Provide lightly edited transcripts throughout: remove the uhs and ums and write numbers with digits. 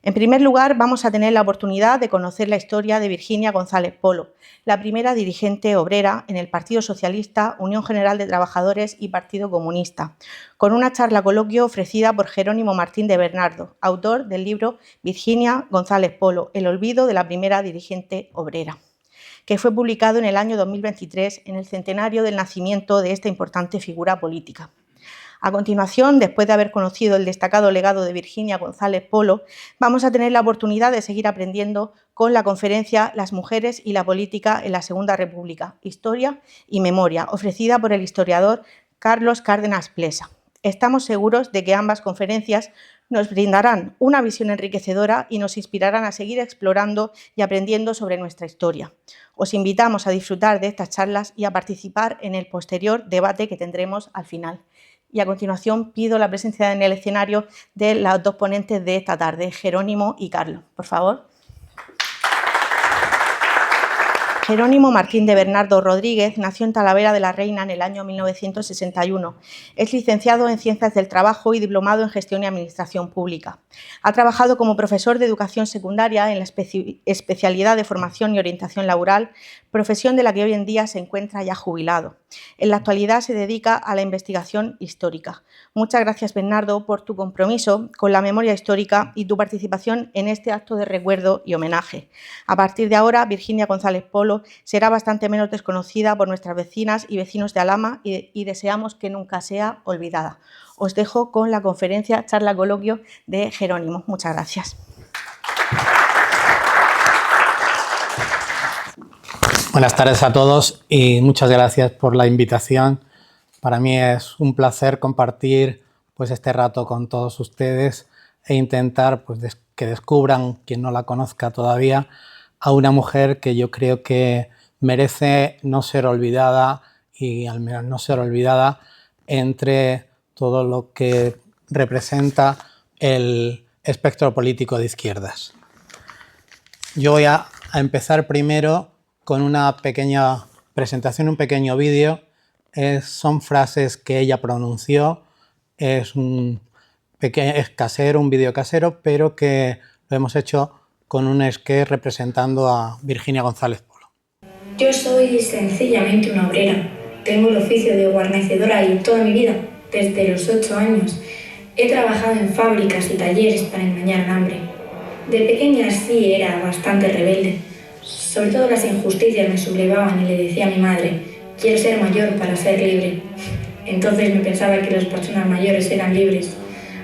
En primer lugar, vamos a tener la oportunidad de conocer la historia de Virginia González Polo, la primera dirigente obrera en el Partido Socialista, Unión General de Trabajadores y Partido Comunista, con una charla coloquio ofrecida por Jerónimo Martín de Bernardo, autor del libro Virginia González Polo, el olvido de la primera dirigente obrera, que fue publicado en el año 2023 en el centenario del nacimiento de esta importante figura política. A continuación, después de haber conocido el destacado legado de Virginia González Polo, vamos a tener la oportunidad de seguir aprendiendo con la conferencia Las mujeres y la política en la Segunda República, Historia y Memoria, ofrecida por el historiador Carlos Cárdenas Plesa. Estamos seguros de que ambas conferencias nos brindarán una visión enriquecedora y nos inspirarán a seguir explorando y aprendiendo sobre nuestra historia. Os invitamos a disfrutar de estas charlas y a participar en el posterior debate que tendremos al final. Y a continuación pido la presencia en el escenario de los dos ponentes de esta tarde, Jerónimo y Carlos. Por favor. Jerónimo Martín de Bernardo Rodríguez nació en Talavera de la Reina en el año 1961. Es licenciado en Ciencias del Trabajo y diplomado en Gestión y Administración Pública. Ha trabajado como profesor de educación secundaria en la especialidad de Formación y Orientación Laboral, profesión de la que hoy en día se encuentra ya jubilado. En la actualidad se dedica a la investigación histórica. Muchas gracias, Bernardo, por tu compromiso con la memoria histórica y tu participación en este acto de recuerdo y homenaje. A partir de ahora, Virginia González Polo será bastante menos desconocida por nuestras vecinas y vecinos de Alhama y deseamos que nunca sea olvidada. Os dejo con la conferencia charla coloquio de Jerónimo. Muchas gracias. Buenas tardes a todos y muchas gracias por la invitación. Para mí es un placer compartir este rato con todos ustedes e intentar que descubran, quien no la conozca todavía, a una mujer que yo creo que merece no ser olvidada y al menos no ser olvidada entre todo lo que representa el espectro político de izquierdas. Yo voy a empezar primero con una pequeña presentación, un pequeño vídeo. Son frases que ella pronunció, es casero, un vídeo casero, pero que lo hemos hecho con un sketch representando a Virginia González Polo. Yo soy sencillamente una obrera. Tengo el oficio de guarnecedora y toda mi vida, desde los 8 años, he trabajado en fábricas y talleres para engañar al hambre. De pequeña sí era bastante rebelde. Sobre todo las injusticias me sublevaban y le decía a mi madre: quiero ser mayor para ser libre. Entonces me pensaba que las personas mayores eran libres.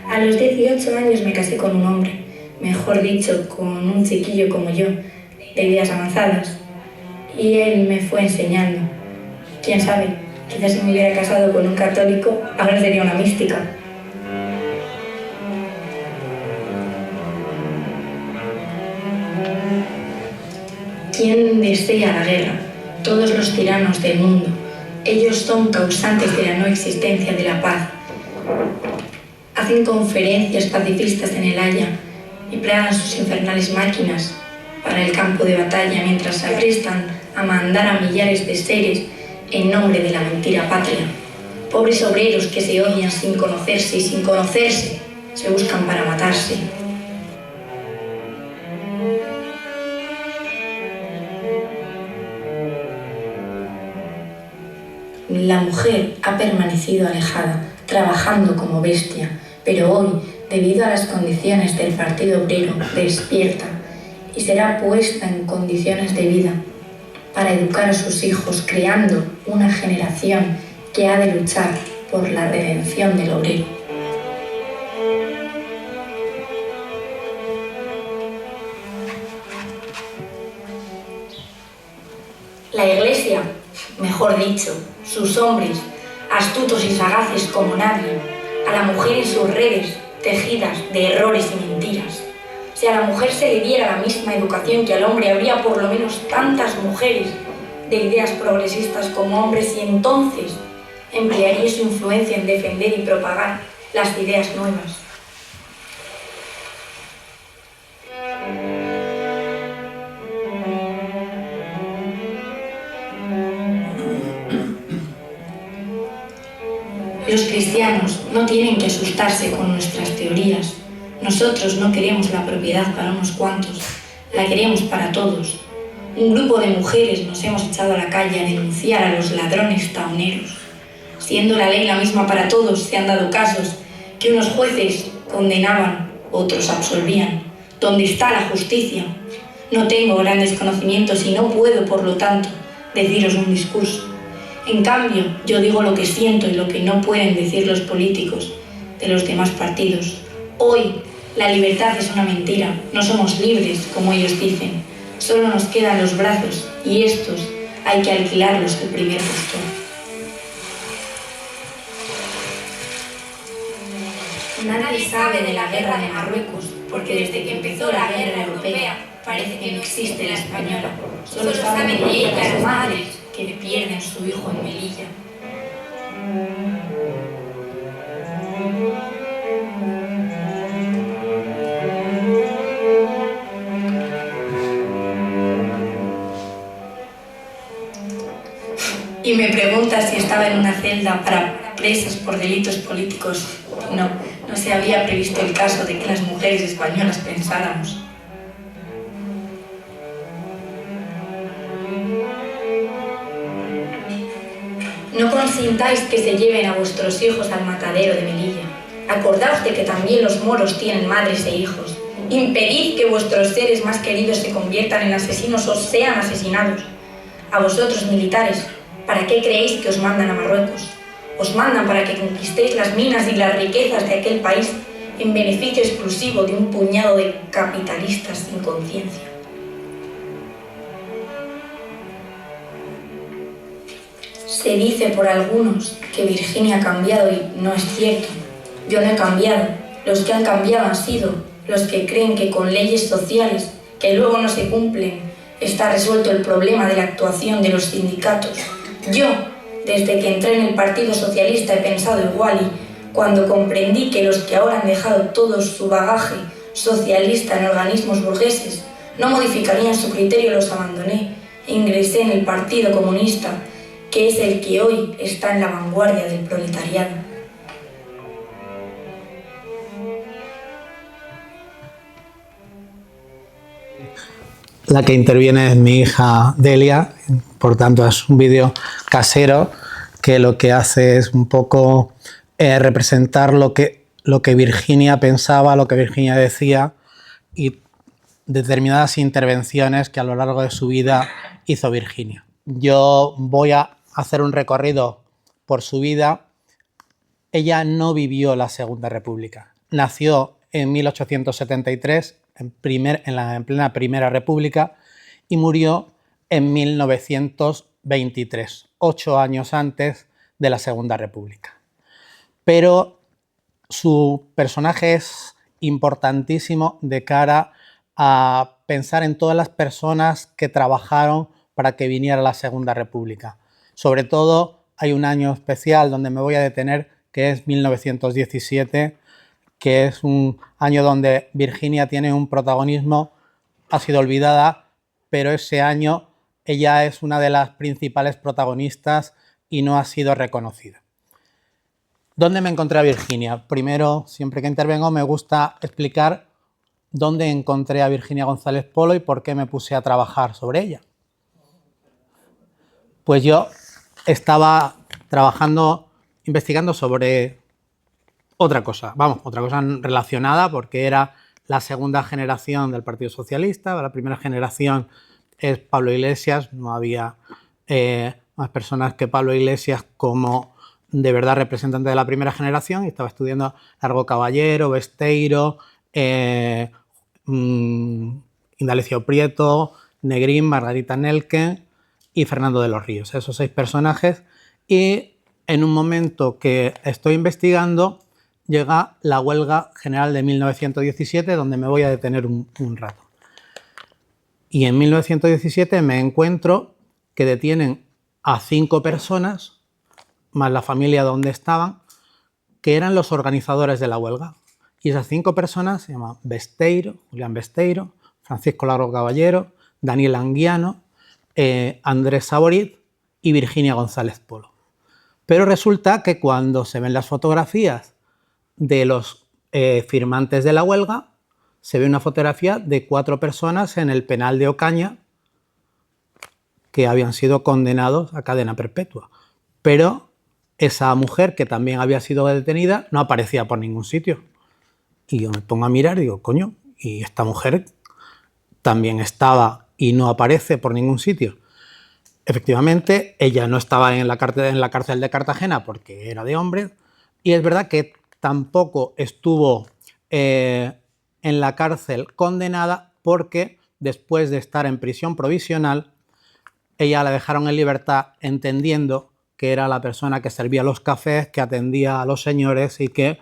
A los 18 años me casé con un hombre. Mejor dicho, con un chiquillo como yo, de ideas avanzadas. Y él me fue enseñando. Quién sabe, quizás si me hubiera casado con un católico, ahora sería una mística. ¿Quién desea la guerra? Todos los tiranos del mundo. Ellos son causantes de la no existencia de la paz. Hacen conferencias pacifistas en el Haya y plagan sus infernales máquinas para el campo de batalla mientras se aprestan a mandar a millares de seres en nombre de la mentira patria. Pobres obreros que se odian sin conocerse y sin conocerse se buscan para matarse. La mujer ha permanecido alejada, trabajando como bestia, pero hoy, debido a las condiciones del Partido Obrero, despierta y será puesta en condiciones de vida para educar a sus hijos, creando una generación que ha de luchar por la redención del obrero. La Iglesia, mejor dicho, sus hombres, astutos y sagaces como nadie, a la mujer en sus redes tejidas de errores y mentiras. Si a la mujer se le diera la misma educación que al hombre, habría por lo menos tantas mujeres de ideas progresistas como hombres y entonces emplearía su influencia en defender y propagar las ideas nuevas. Los cristianos no tienen que asustarse con nuestras teorías. Nosotros no queremos la propiedad para unos cuantos, la queremos para todos. Un grupo de mujeres nos hemos echado a la calle a denunciar a los ladrones taoneros. Siendo la ley la misma para todos, se han dado casos que unos jueces condenaban, otros absolvían. ¿Dónde está la justicia? No tengo grandes conocimientos y no puedo, por lo tanto, deciros un discurso. En cambio, yo digo lo que siento y lo que no pueden decir los políticos de los demás partidos. Hoy, la libertad es una mentira. No somos libres, como ellos dicen. Solo nos quedan los brazos y estos hay que alquilarlos al primer postor. Nadie sabe de la guerra de Marruecos, porque desde que empezó la guerra europea parece que no existe la española. Solo saben de ella las madres que pierden su hijo en Melilla. Y me pregunta si estaba en una celda para presos por delitos políticos. No se había previsto el caso de que las mujeres españolas pensáramos. No consintáis que se lleven a vuestros hijos al matadero de Melilla. Acordaos de que también los moros tienen madres e hijos. Impedid que vuestros seres más queridos se conviertan en asesinos o sean asesinados. A vosotros, militares, ¿para qué creéis que os mandan a Marruecos? Os mandan para que conquistéis las minas y las riquezas de aquel país en beneficio exclusivo de un puñado de capitalistas sin conciencia. Se dice por algunos que Virginia ha cambiado y no es cierto. Yo no he cambiado. Los que han cambiado han sido los que creen que con leyes sociales que luego no se cumplen está resuelto el problema de la actuación de los sindicatos. Yo, desde que entré en el Partido Socialista, he pensado igual y cuando comprendí que los que ahora han dejado todo su bagaje socialista en organismos burgueses no modificarían su criterio, los abandoné e ingresé en el Partido Comunista, que es el que hoy está en la vanguardia del proletariado. La que interviene es mi hija Delia, por tanto es un vídeo casero que lo que hace es un poco representar lo que Virginia pensaba, lo que Virginia decía y determinadas intervenciones que a lo largo de su vida hizo Virginia. Yo voy a hacer un recorrido por su vida. Ella no vivió la Segunda República. Nació en 1873, en plena Primera República, y murió en 1923, 8 años antes de la Segunda República. Pero su personaje es importantísimo de cara a pensar en todas las personas que trabajaron para que viniera la Segunda República. Sobre todo, hay un año especial donde me voy a detener, que es 1917, que es un año donde Virginia tiene un protagonismo, ha sido olvidada, pero ese año ella es una de las principales protagonistas y no ha sido reconocida. ¿Dónde me encontré a Virginia? Primero, siempre que intervengo, me gusta explicar dónde encontré a Virginia González Polo y por qué me puse a trabajar sobre ella. Pues yo estaba trabajando, investigando sobre otra cosa relacionada, porque era la segunda generación del Partido Socialista. La primera generación es Pablo Iglesias. No había más personas que Pablo Iglesias como de verdad representante de la primera generación. Y estaba estudiando Largo Caballero, Besteiro, Indalecio Prieto, Negrín, Margarita Nelken y Fernando de los Ríos. Esos 6 personajes. Y en un momento que estoy investigando, llega la huelga general de 1917, donde me voy a detener un rato. Y en 1917 me encuentro que detienen a 5 personas, más la familia donde estaban, que eran los organizadores de la huelga. Y esas 5 personas se llaman Besteiro, Julián Besteiro, Francisco Largo Caballero, Daniel Anguiano, Andrés Saborit y Virginia González Polo. Pero resulta que cuando se ven las fotografías de los firmantes de la huelga, se ve una fotografía de 4 personas en el penal de Ocaña que habían sido condenados a cadena perpetua. Pero esa mujer, que también había sido detenida, no aparecía por ningún sitio. Y yo me pongo a mirar y digo, coño, y esta mujer también estaba y no aparece por ningún sitio. Efectivamente, ella no estaba en la cárcel de Cartagena porque era de hombres, y es verdad que tampoco estuvo en la cárcel condenada, porque después de estar en prisión provisional, ella la dejaron en libertad entendiendo que era la persona que servía los cafés, que atendía a los señores y que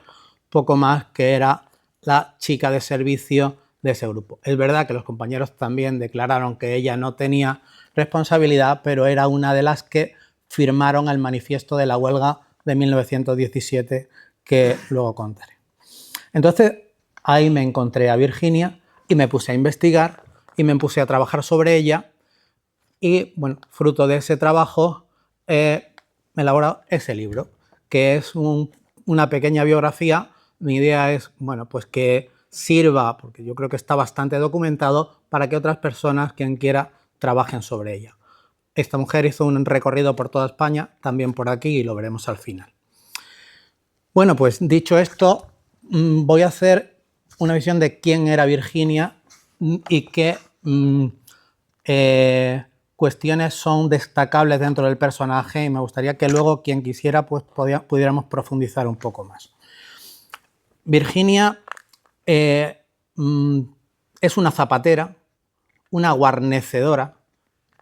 poco más que era la chica de servicio de ese grupo. Es verdad que los compañeros también declararon que ella no tenía responsabilidad, pero era una de las que firmaron el manifiesto de la huelga de 1917, que luego contaré. Entonces, ahí me encontré a Virginia y me puse a investigar y me puse a trabajar sobre ella, y bueno, fruto de ese trabajo me he elaborado ese libro, que es una pequeña biografía. Mi idea es, bueno, pues que sirva, porque yo creo que está bastante documentado, para que otras personas, quien quiera, trabajen sobre ella. Esta mujer hizo un recorrido por toda España, también por aquí, y lo veremos al final. Bueno, pues dicho esto, voy a hacer una visión de quién era Virginia y qué cuestiones son destacables dentro del personaje, y me gustaría que luego, quien quisiera, pues pudiéramos profundizar un poco más. Virginia es una zapatera, una guarnecedora.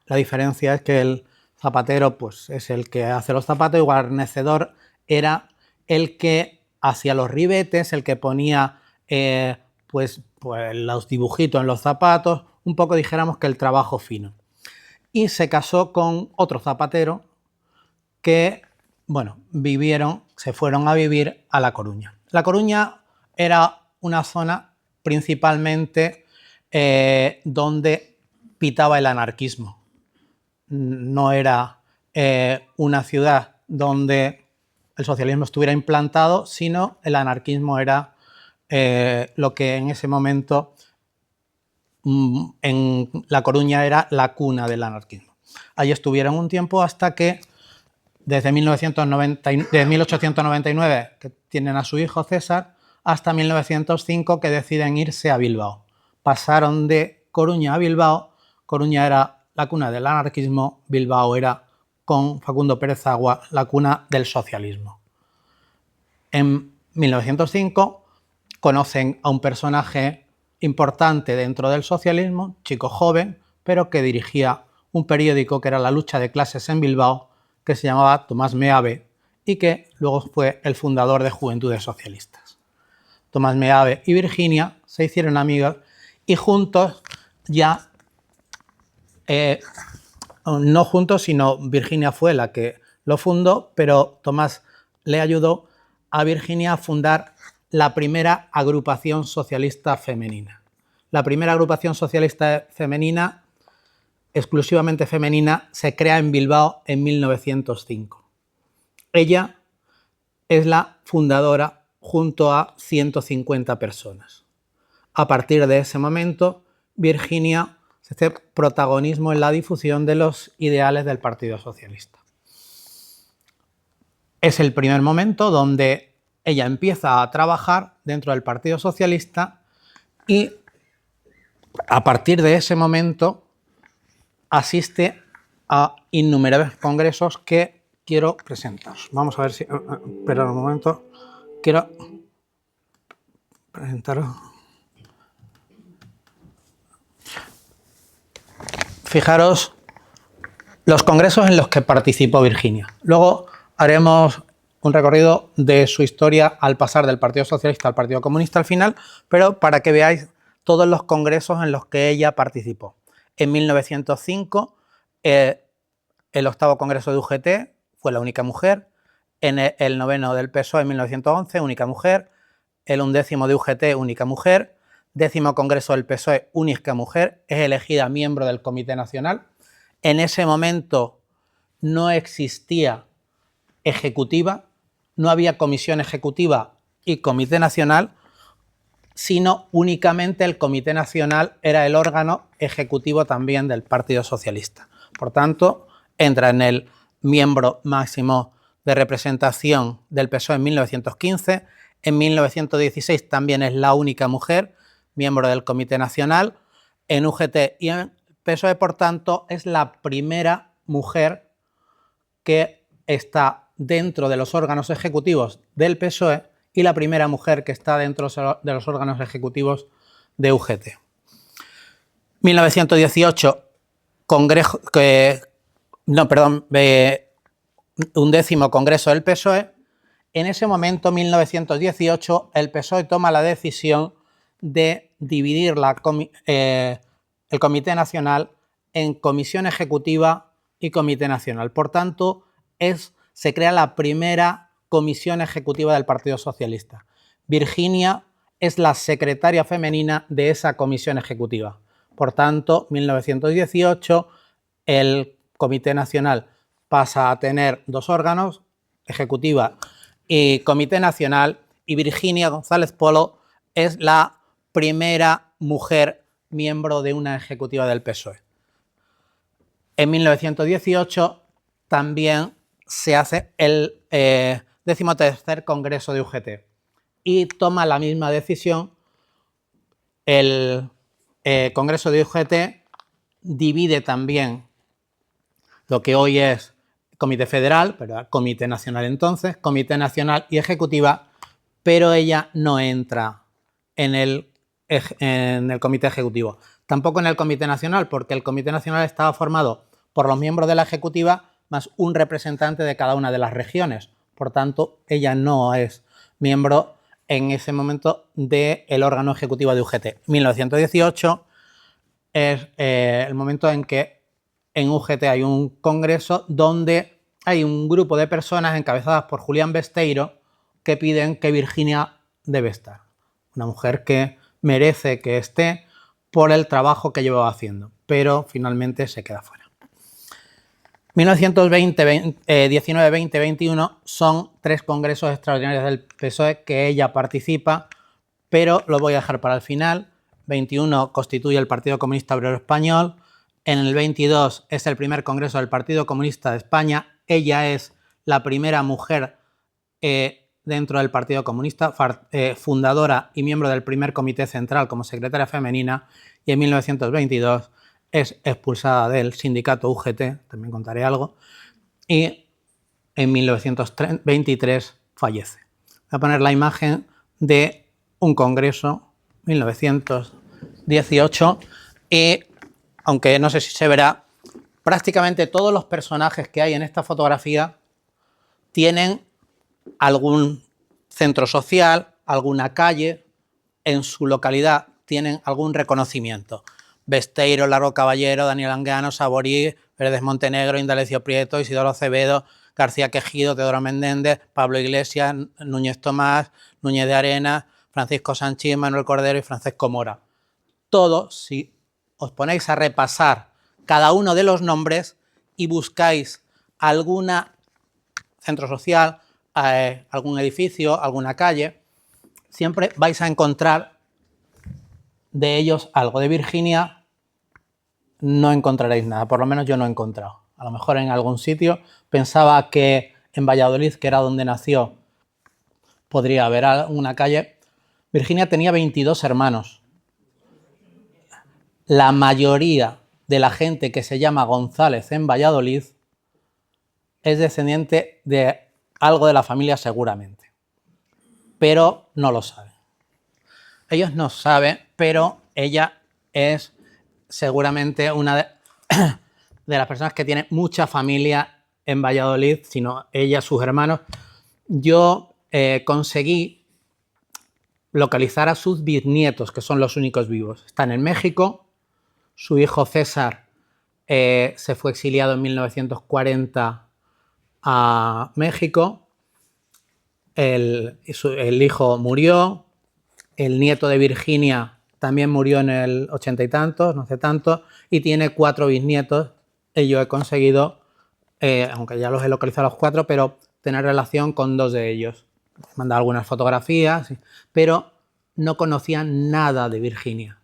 La diferencia es que el zapatero, pues, es el que hace los zapatos, y guarnecedor era el que hacía los ribetes, el que ponía pues los dibujitos en los zapatos, un poco, dijéramos, que el trabajo fino. Y se casó con otro zapatero que, bueno, se fueron a vivir a La Coruña. La Coruña era una zona principalmente donde pitaba el anarquismo. No era una ciudad donde el socialismo estuviera implantado, sino el anarquismo era lo que en ese momento en La Coruña era la cuna del anarquismo. Allí estuvieron un tiempo hasta que, desde 1899, que tienen a su hijo César, hasta 1905, que deciden irse a Bilbao. Pasaron de Coruña a Bilbao. Coruña era la cuna del anarquismo, Bilbao era, con Facundo Pérez Agua, la cuna del socialismo. En 1905 conocen a un personaje importante dentro del socialismo, chico joven, pero que dirigía un periódico que era La Lucha de Clases en Bilbao, que se llamaba Tomás Meave, y que luego fue el fundador de Juventudes Socialistas. Tomás Meave y Virginia se hicieron amigos, y juntos ya, no juntos, sino Virginia fue la que lo fundó, pero Tomás le ayudó a Virginia a fundar la primera agrupación socialista femenina. La primera agrupación socialista femenina, exclusivamente femenina, se crea en Bilbao en 1905. Ella es la fundadora junto a 150 personas. A partir de ese momento, Virginia se hace protagonismo en la difusión de los ideales del Partido Socialista. Es el primer momento donde ella empieza a trabajar dentro del Partido Socialista, y a partir de ese momento asiste a innumerables congresos que quiero presentaros. Vamos a ver si... Espera un momento. Quiero presentaros. Fijaros los congresos en los que participó Virginia. Luego haremos un recorrido de su historia al pasar del Partido Socialista al Partido Comunista al final, pero para que veáis todos los congresos en los que ella participó. En 1905, el 8º Congreso de UGT fue la única mujer. En el 9º del PSOE en 1911, única mujer. El 11º de UGT, única mujer. 10º Congreso del PSOE, única mujer. Es elegida miembro del Comité Nacional. En ese momento no existía ejecutiva, no había comisión ejecutiva y Comité Nacional, sino únicamente el Comité Nacional era el órgano ejecutivo también del Partido Socialista. Por tanto, entra en el miembro máximo de representación del PSOE en 1915. En 1916 también es la única mujer miembro del Comité Nacional. En UGT y en PSOE, por tanto, es la primera mujer que está dentro de los órganos ejecutivos del PSOE y la primera mujer que está dentro de los órganos ejecutivos de UGT. 1918, undécimo Congreso del PSOE. En ese momento, 1918, el PSOE toma la decisión de dividir el Comité Nacional en Comisión Ejecutiva y Comité Nacional. Por tanto, se crea la primera Comisión Ejecutiva del Partido Socialista. Virginia es la secretaria femenina de esa Comisión Ejecutiva. Por tanto, 1918, el Comité Nacional pasa a tener dos órganos, Ejecutiva y Comité Nacional, y Virginia González Polo es la primera mujer miembro de una ejecutiva del PSOE. En 1918 también se hace el 13º Congreso de UGT y toma la misma decisión. El Congreso de UGT divide también lo que hoy es Comité Federal, pero Comité Nacional entonces, Comité Nacional y Ejecutiva, pero ella no entra en el Comité Ejecutivo. Tampoco en el Comité Nacional, porque el Comité Nacional estaba formado por los miembros de la Ejecutiva más un representante de cada una de las regiones. Por tanto, ella no es miembro en ese momento del órgano ejecutivo de UGT. 1918 es el momento en que en UGT hay un congreso donde hay un grupo de personas encabezadas por Julián Besteiro que piden que Virginia debe estar. Una mujer que merece que esté por el trabajo que llevaba haciendo, pero finalmente se queda fuera. 1920, 19, 20, 21 son 3 congresos extraordinarios del PSOE que ella participa, pero lo voy a dejar para el final. 21 constituye el Partido Comunista Obrero Español. En el 22 es el primer congreso del Partido Comunista de España. Ella es la primera mujer dentro del Partido Comunista, fundadora y miembro del primer comité central como secretaria femenina, y en 1922 es expulsada del sindicato UGT, también contaré algo, y en 1923 fallece. Voy a poner la imagen de un congreso, 1918, y aunque no sé si se verá, prácticamente todos los personajes que hay en esta fotografía tienen algún centro social, alguna calle, en su localidad tienen algún reconocimiento. Besteiro, Largo Caballero, Daniel Anguiano, Saborí, Verdes Montenegro, Indalecio Prieto, Isidoro Acevedo, García Quejido, Teodoro Menéndez, Pablo Iglesias, Núñez Tomás, Núñez de Arenas, Francisco Sanchís, Manuel Cordero y Francesco Mora. Todos, si os ponéis a repasar cada uno de los nombres y buscáis algún centro social, algún edificio, alguna calle, siempre vais a encontrar de ellos algo. De Virginia no encontraréis nada, por lo menos yo no he encontrado. A lo mejor en algún sitio. Pensaba que en Valladolid, que era donde nació, podría haber una calle. Virginia tenía 22 hermanos. La mayoría de la gente que se llama González en Valladolid es descendiente de algo de la familia seguramente, pero no lo saben. Ellos no saben, pero ella es seguramente una de las personas que tiene mucha familia en Valladolid, sino ella, sus hermanos. Yo conseguí localizar a sus bisnietos, que son los únicos vivos. Están en México. Su hijo César se fue exiliado en 1940 a México. El hijo murió. El nieto de Virginia también murió en el 80 y tantos, no sé tanto, y tiene 4 bisnietos. Y yo he conseguido, aunque ya los he localizado a los 4, pero tener relación con 2 de ellos. He mandado algunas fotografías, pero no conocían nada de Virginia.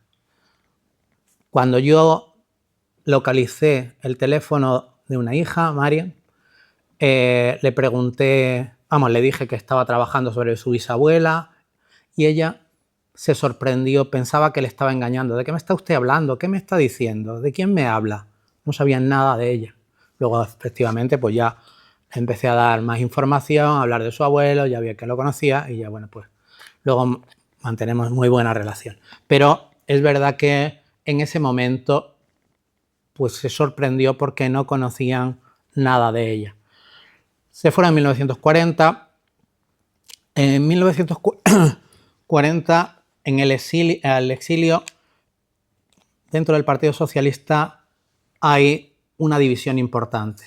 Cuando yo localicé el teléfono de una hija, Marian, le pregunté, le dije que estaba trabajando sobre su bisabuela y ella se sorprendió, pensaba que le estaba engañando. ¿De qué me está usted hablando? ¿Qué me está diciendo? ¿De quién me habla? No sabía nada de ella. Luego, efectivamente, pues ya empecé a dar más información, a hablar de su abuelo, ya vi que lo conocía y ya, bueno, pues luego mantenemos muy buena relación. Pero es verdad que en ese momento pues se sorprendió porque no conocían nada de ella. Se fueron en 1940. En 1940, en el exilio, dentro del Partido Socialista hay una división importante,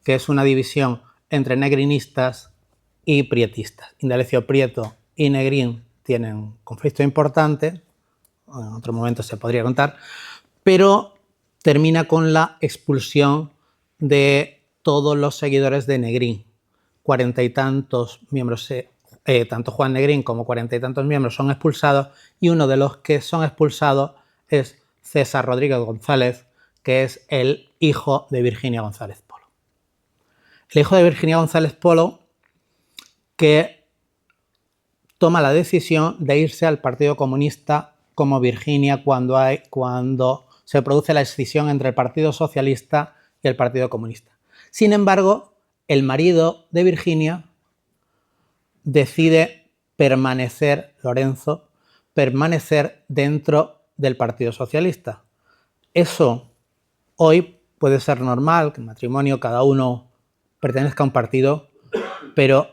que es una división entre negrinistas y prietistas. Indalecio Prieto y Negrín tienen un conflicto importante, en otro momento se podría contar, pero termina con la expulsión de todos los seguidores de Negrín. 40 y tantos miembros, tanto Juan Negrín como 40 y tantos miembros son expulsados, y uno de los que son expulsados es César Rodríguez González, que es el hijo de Virginia González Polo. El hijo de Virginia González Polo, que toma la decisión de irse al Partido Comunista como Virginia cuando se produce la escisión entre el Partido Socialista y el Partido Comunista. Sin embargo, el marido de Virginia decide permanecer, Lorenzo, permanecer dentro del Partido Socialista. Eso hoy puede ser normal, que en matrimonio cada uno pertenezca a un partido, pero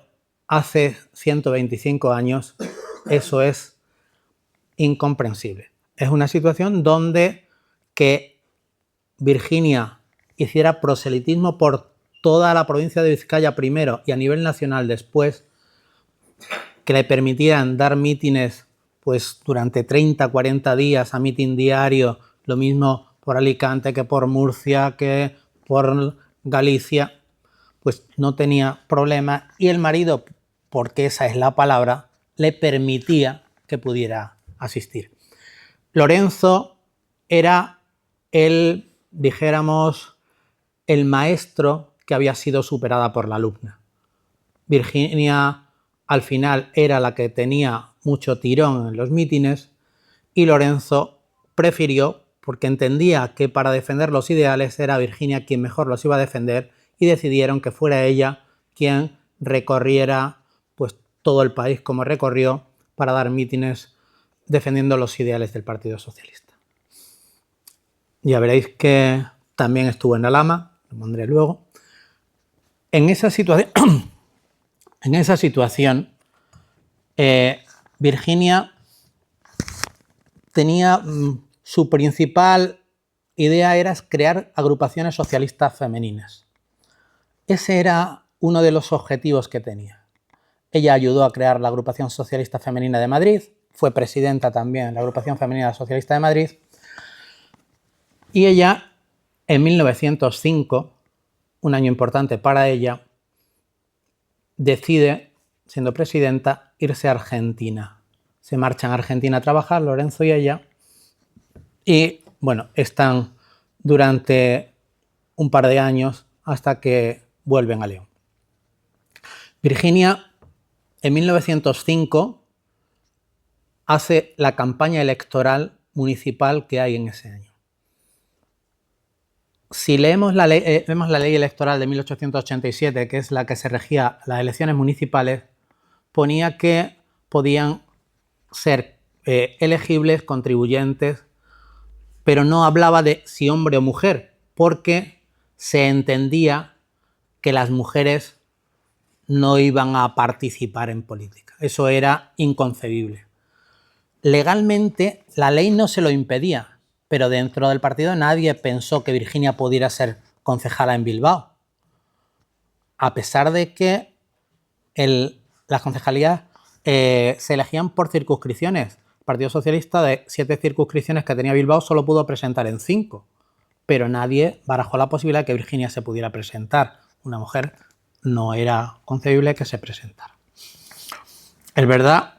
hace 125 años eso es incomprensible. Es una situación donde que Virginia hiciera proselitismo por toda la provincia de Vizcaya primero y a nivel nacional después, que le permitieran dar mítines pues durante 30, 40 días a mitin diario, lo mismo por Alicante que por Murcia, que por Galicia, pues no tenía problema, y el marido, porque esa es la palabra, le permitía que pudiera asistir. Lorenzo era el, dijéramos, el maestro que había sido superada por la alumna. Virginia al final era la que tenía mucho tirón en los mítines y Lorenzo prefirió, porque entendía que para defender los ideales era Virginia quien mejor los iba a defender, y decidieron que fuera ella quien recorriera pues todo el país como recorrió para dar mítines defendiendo los ideales del Partido Socialista. Ya veréis que también estuvo en Alhama, lo pondré luego. En esa situación, Virginia tenía su principal idea era crear agrupaciones socialistas femeninas. Ese era uno de los objetivos que tenía. Ella ayudó a crear la Agrupación Socialista Femenina de Madrid, fue presidenta también de la Agrupación Femenina Socialista de Madrid, y ella, en 1905, un año importante para ella, decide, siendo presidenta, irse a Argentina. Se marchan a Argentina a trabajar, Lorenzo y ella, y bueno, están durante un par de años hasta que vuelven a León. Virginia, en 1905, hace la campaña electoral municipal que hay en ese año. Si leemos la ley electoral de 1887, que es la que se regía las elecciones municipales, ponía que podían ser elegibles contribuyentes, pero no hablaba de si hombre o mujer, porque se entendía que las mujeres no iban a participar en política. Eso era inconcebible. Legalmente la ley no se lo impedía, pero dentro del partido nadie pensó que Virginia pudiera ser concejala en Bilbao, a pesar de que las concejalías se elegían por circunscripciones. El Partido Socialista, de 7 circunscripciones que tenía Bilbao, solo pudo presentar en 5, pero nadie barajó la posibilidad de que Virginia se pudiera presentar. Una mujer no era concebible que se presentara. Es verdad,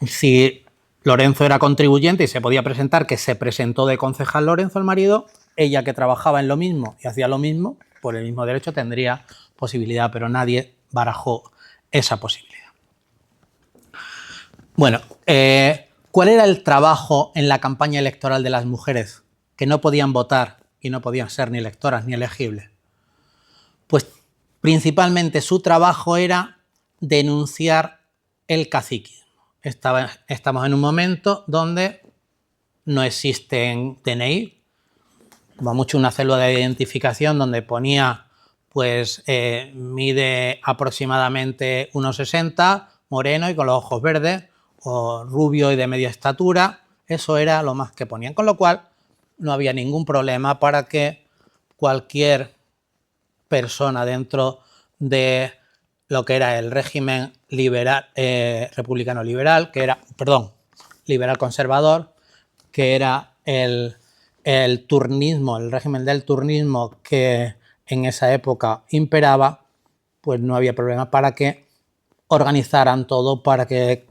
si Lorenzo era contribuyente y se podía presentar, que se presentó de concejal Lorenzo, el marido. Ella, que trabajaba en lo mismo y hacía lo mismo, por el mismo derecho tendría posibilidad, pero nadie barajó esa posibilidad. Bueno, ¿cuál era el trabajo en la campaña electoral de las mujeres que no podían votar y no podían ser ni electoras ni elegibles? Pues principalmente su trabajo era denunciar el caciquismo. Estamos en un momento donde no existen DNI, como mucho una célula de identificación donde ponía, pues, mide aproximadamente 1,60, moreno y con los ojos verdes, o rubio y de media estatura. Eso era lo más que ponían, con lo cual no había ningún problema para que cualquier persona dentro de lo que era el régimen liberal, republicano liberal, que era, liberal conservador, que era el turnismo, el régimen del turnismo que en esa época imperaba, pues no había problema para que organizaran todo para que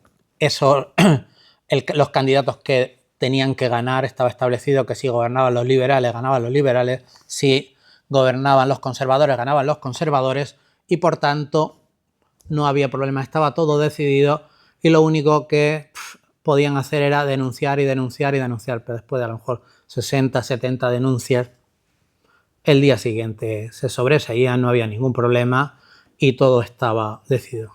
los candidatos que tenían que ganar, estaba establecido que si gobernaban los liberales, ganaban los liberales, si gobernaban los conservadores, ganaban los conservadores, y por tanto no había problema, estaba todo decidido y lo único que podían hacer era denunciar y denunciar y denunciar, pero después de a lo mejor 60, 70 denuncias, el día siguiente se sobreseían, no había ningún problema y todo estaba decidido.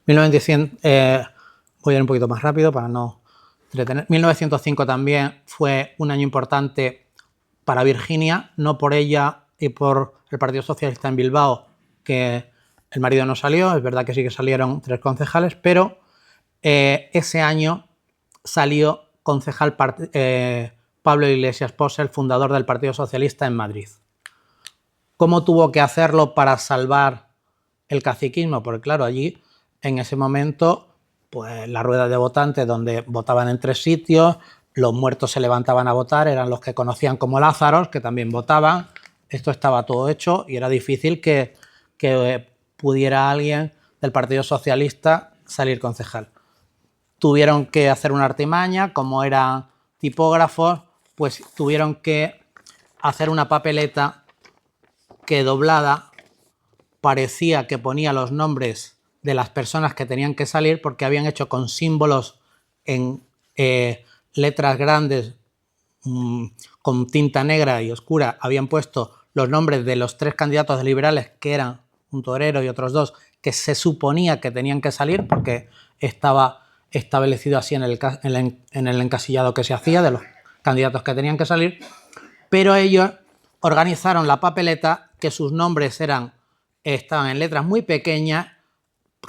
1900, voy a ir un poquito más rápido para no entretener. 1905 también fue un año importante para Virginia, no por ella y por el Partido Socialista en Bilbao, que el marido no salió, es verdad que sí que salieron 3 concejales, pero ese año salió concejal Pablo Iglesias Posse, el fundador del Partido Socialista en Madrid. ¿Cómo tuvo que hacerlo para salvar el caciquismo? Porque claro, allí en ese momento, pues la rueda de votantes donde votaban en 3 sitios, los muertos se levantaban a votar, eran los que conocían como Lázaros, que también votaban. Esto estaba todo hecho y era difícil que pudiera alguien del Partido Socialista salir concejal. Tuvieron que hacer una artimaña, como eran tipógrafos, pues tuvieron que hacer una papeleta que doblada parecía que ponía los nombres de las personas que tenían que salir, porque habían hecho con símbolos en letras grandes con tinta negra y oscura, habían puesto los nombres de los 3 candidatos liberales, que eran un torero y otros 2, que se suponía que tenían que salir porque estaba establecido así en el encasillado que se hacía de los candidatos que tenían que salir, pero ellos organizaron la papeleta, que sus nombres estaban en letras muy pequeñas,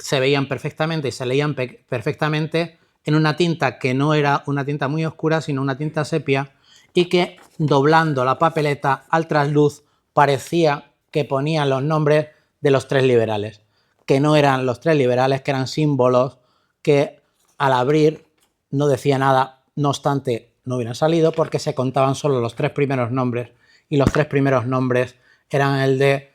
se veían perfectamente y se leían perfectamente en una tinta que no era una tinta muy oscura, sino una tinta sepia, y que doblando la papeleta al trasluz parecía que ponían los nombres de los 3 liberales, que no eran los 3 liberales, que eran símbolos que al abrir no decía nada, no obstante no hubieran salido porque se contaban solo los 3 primeros nombres, y los 3 primeros nombres eran el de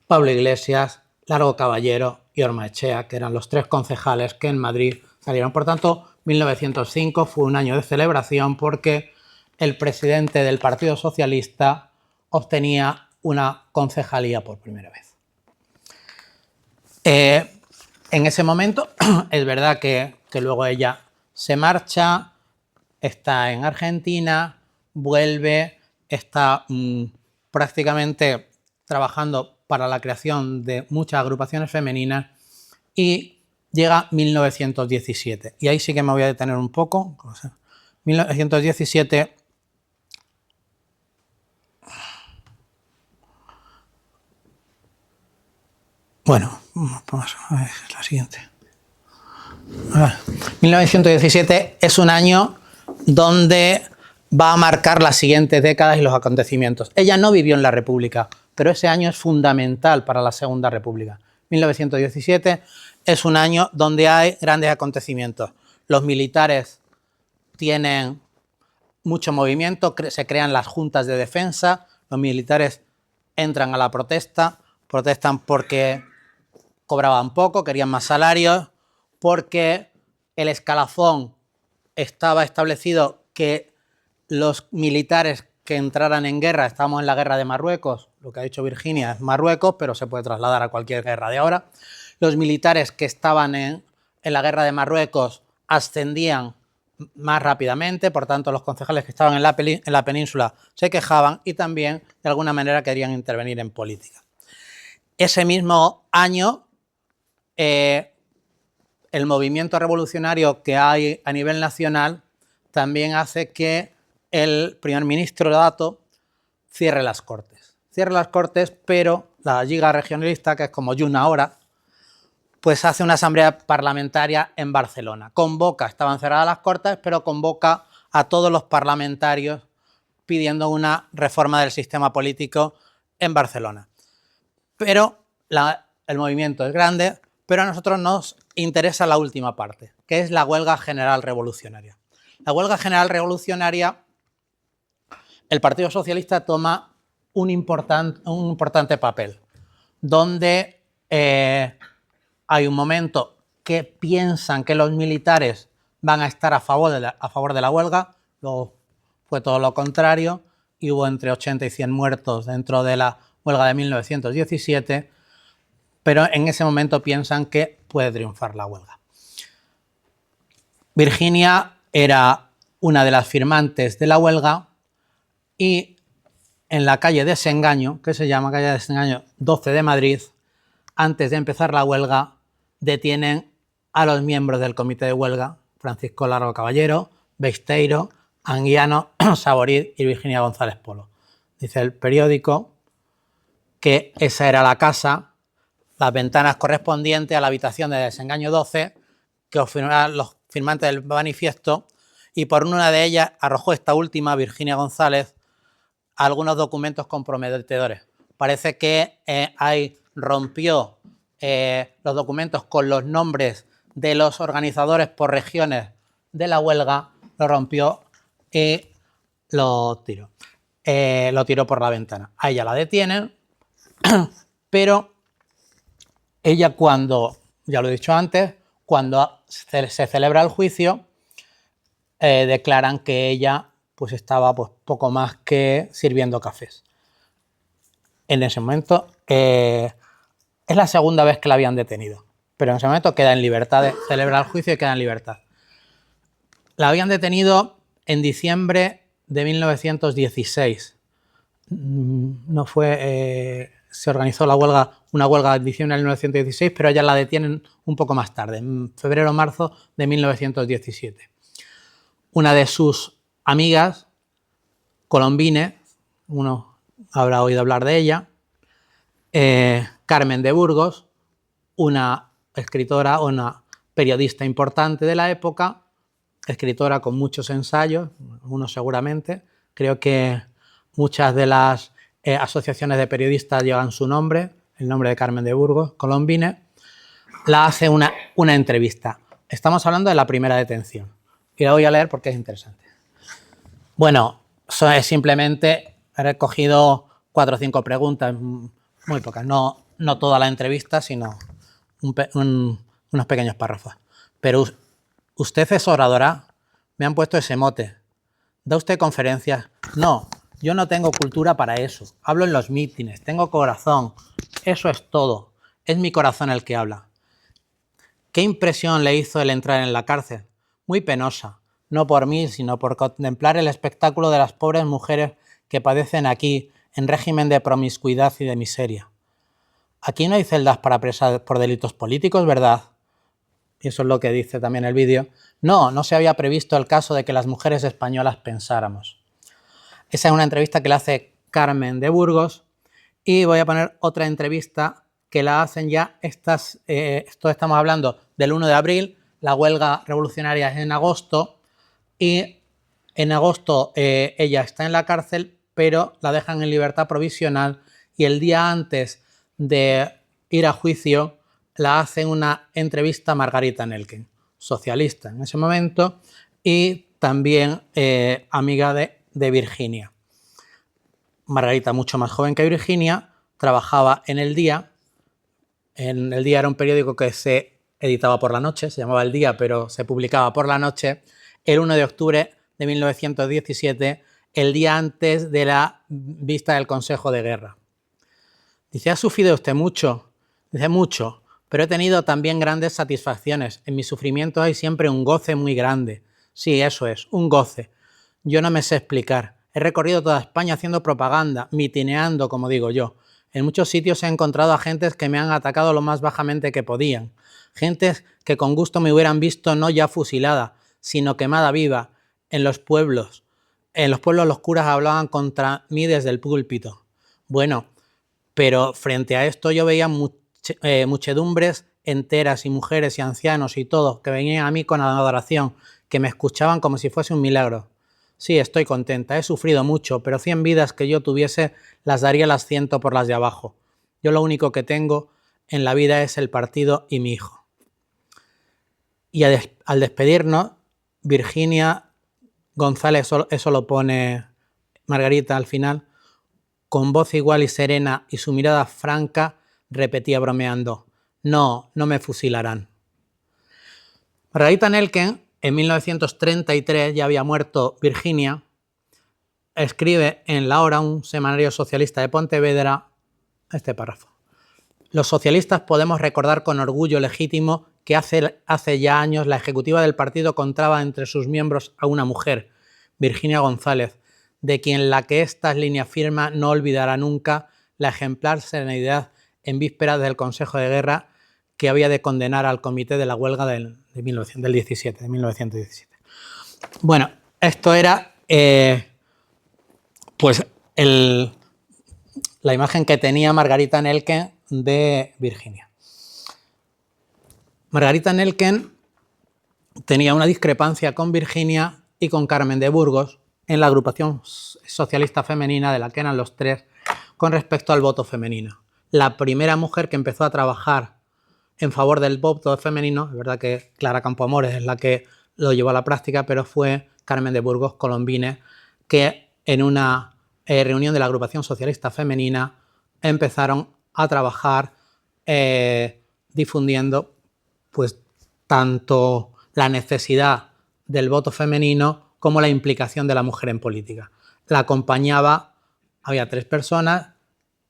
Pablo Iglesias, Largo Caballero y Ormaechea, que eran los 3 concejales que en Madrid salieron. Por tanto, 1905 fue un año de celebración porque el presidente del Partido Socialista obtenía una concejalía por primera vez. En ese momento es verdad que luego ella se marcha, está en Argentina, vuelve, está prácticamente trabajando para la creación de muchas agrupaciones femeninas y llega 1917. Y ahí sí que me voy a detener un poco. 1917... Bueno, vamos a ver la siguiente. 1917 es un año donde va a marcar las siguientes décadas y los acontecimientos. Ella no vivió en la República, pero ese año es fundamental para la Segunda República. 1917 es un año donde hay grandes acontecimientos. Los militares tienen mucho movimiento, se crean las juntas de defensa, los militares entran a la protesta, protestan porque cobraban poco, querían más salarios, porque el escalafón estaba establecido que los militares que entraran en guerra, estábamos en la guerra de Marruecos, lo que ha dicho Virginia es Marruecos, pero se puede trasladar a cualquier guerra de ahora. Los militares que estaban en la guerra de Marruecos ascendían más rápidamente, por tanto los concejales que estaban en la península se quejaban y también de alguna manera querían intervenir en política. Ese mismo año, el movimiento revolucionario que hay a nivel nacional también hace que el primer ministro Dato cierre las Cortes. Cierre las Cortes, pero la Lliga Regionalista, que es como Junts ahora, pues hace una asamblea parlamentaria en Barcelona. Convoca, estaban cerradas las Cortes, pero convoca a todos los parlamentarios pidiendo una reforma del sistema político en Barcelona. Pero el movimiento es grande, pero a nosotros nos interesa la última parte, que es la huelga general revolucionaria. La huelga general revolucionaria, el Partido Socialista toma un importante papel, donde hay un momento que piensan que los militares van a estar a favor de la huelga, luego fue todo lo contrario y hubo entre 80 y 100 muertos dentro de la huelga de 1917, pero en ese momento piensan que puede triunfar la huelga. Virginia era una de las firmantes de la huelga y en la calle Desengaño, que se llama calle Desengaño 12 de Madrid, antes de empezar la huelga, detienen a los miembros del comité de huelga, Francisco Largo Caballero, Besteiro, Anguiano, Saborit y Virginia González Polo. Dice el periódico que esa era la casa, las ventanas correspondientes a la habitación de Desengaño 12, que ofrecían los firmantes del manifiesto, y por una de ellas arrojó esta última, Virginia González, algunos documentos comprometedores. Parece que rompió los documentos con los nombres de los organizadores por regiones de la huelga, lo rompió y lo tiró. Lo tiró por la ventana. A ella la detienen, pero ella cuando, ya lo he dicho antes, cuando se celebra el juicio, declaran que ella pues estaba pues, poco más que sirviendo cafés. En ese momento es la segunda vez que la habían detenido, pero en ese momento queda en libertad, celebra el juicio y queda en libertad. La habían detenido en diciembre de 1916. No fue, se organizó una huelga en diciembre de 1916, pero ella la detienen un poco más tarde, en febrero o marzo de 1917. Una de sus amigas, Colombine, uno habrá oído hablar de ella, Carmen de Burgos, una escritora, una periodista importante de la época, escritora con muchos ensayos, uno seguramente, creo que muchas de las asociaciones de periodistas llevan su nombre, el nombre de Carmen de Burgos, Colombine, la hace una entrevista. Estamos hablando de la primera detención y la voy a leer porque es interesante. Bueno, simplemente he recogido 4 o 5 preguntas, muy pocas, no toda la entrevista, sino unos pequeños párrafos. Pero usted es oradora, me han puesto ese mote. ¿Da usted conferencias? No, yo no tengo cultura para eso. Hablo en los mítines, tengo corazón. Eso es todo. Es mi corazón el que habla. ¿Qué impresión le hizo el entrar en la cárcel? Muy penosa. No por mí, sino por contemplar el espectáculo de las pobres mujeres que padecen aquí en régimen de promiscuidad y de miseria. Aquí no hay celdas para presas por delitos políticos, ¿verdad? Y eso es lo que dice también el vídeo. No se había previsto el caso de que las mujeres españolas pensáramos. Esa es una entrevista que le hace Carmen de Burgos y voy a poner otra entrevista que la hacen ya esto estamos hablando del 1 de abril, la huelga revolucionaria es en agosto y en agosto ella está en la cárcel, pero la dejan en libertad provisional y el día antes de ir a juicio la hacen una entrevista a Margarita Nelken, socialista en ese momento y también amiga de Virginia. Margarita, mucho más joven que Virginia, trabajaba en El Día. En El Día era un periódico que se editaba por la noche, se llamaba El Día, pero se publicaba por la noche. el 1 de octubre de 1917, el día antes de la vista del Consejo de Guerra. Dice, ¿ha sufrido usted mucho? Dice, mucho, pero he tenido también grandes satisfacciones. En mis sufrimientos hay siempre un goce muy grande. Sí, eso es, un goce. Yo no me sé explicar. He recorrido toda España haciendo propaganda, mitineando, como digo yo. En muchos sitios he encontrado a gentes que me han atacado lo más bajamente que podían. Gentes que con gusto me hubieran visto no ya fusilada, sino quemada viva. En los pueblos los curas hablaban contra mí desde el púlpito. Bueno, pero frente a esto yo veía muchedumbres enteras y mujeres y ancianos y todos que venían a mí con adoración, que me escuchaban como si fuese un milagro. Sí, estoy contenta, he sufrido mucho, pero 100 vidas que yo tuviese las daría las 100 por las de abajo. Yo lo único que tengo en la vida es el partido y mi hijo. Y al despedirnos, Virginia González, eso lo pone Margarita al final, con voz igual y serena y su mirada franca, repetía bromeando, no me fusilarán. Margarita Nelken, en 1933, ya había muerto Virginia, escribe en La Hora, un semanario socialista de Pontevedra, este párrafo. Los socialistas podemos recordar con orgullo legítimo que hace ya años la ejecutiva del partido contaba entre sus miembros a una mujer, Virginia González, de quien la que esta línea firma no olvidará nunca la ejemplar serenidad en vísperas del Consejo de Guerra que había de condenar al comité de la huelga de 1917. Bueno, esto era pues la imagen que tenía Margarita Nelken de Virginia. Margarita Nelken tenía una discrepancia con Virginia y con Carmen de Burgos en la agrupación socialista femenina de la que eran los tres con respecto al voto femenino. La primera mujer que empezó a trabajar en favor del voto femenino, es verdad que Clara Campoamores es la que lo llevó a la práctica, pero fue Carmen de Burgos Colombines, que en una reunión de la agrupación socialista femenina empezaron a trabajar difundiendo pues tanto la necesidad del voto femenino como la implicación de la mujer en política. La acompañaba, había 3 personas,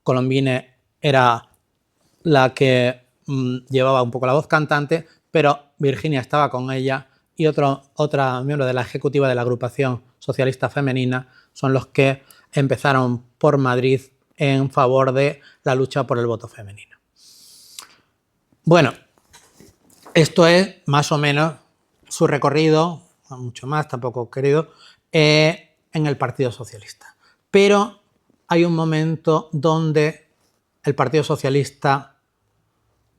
Colombines era la que llevaba un poco la voz cantante, pero Virginia estaba con ella y otra miembro de la ejecutiva de la agrupación socialista femenina son los que empezaron por Madrid en favor de la lucha por el voto femenino. Bueno, esto es más o menos su recorrido, mucho más, tampoco querido, en el Partido Socialista. Pero hay un momento donde el Partido Socialista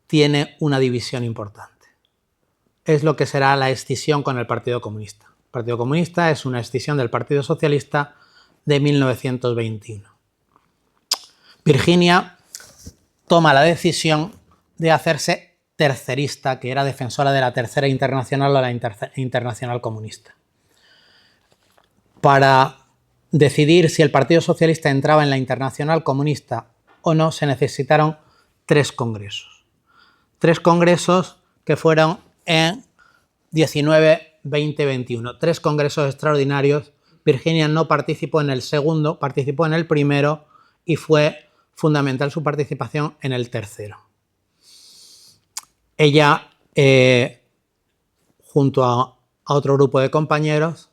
tiene una división importante. Es lo que será la escisión con el Partido Comunista. El Partido Comunista es una escisión del Partido Socialista de 1921. Virginia toma la decisión de hacerse tercerista, que era defensora de la Tercera Internacional o la Internacional Comunista. Para decidir si el Partido Socialista entraba en la Internacional Comunista o no, se necesitaron 3 congresos. 3 congresos que fueron en 19, 20, 21. 3 congresos extraordinarios. Virginia no participó en el segundo, participó en el primero y fue fundamental su participación en el tercero. Ella, junto a otro grupo de compañeros,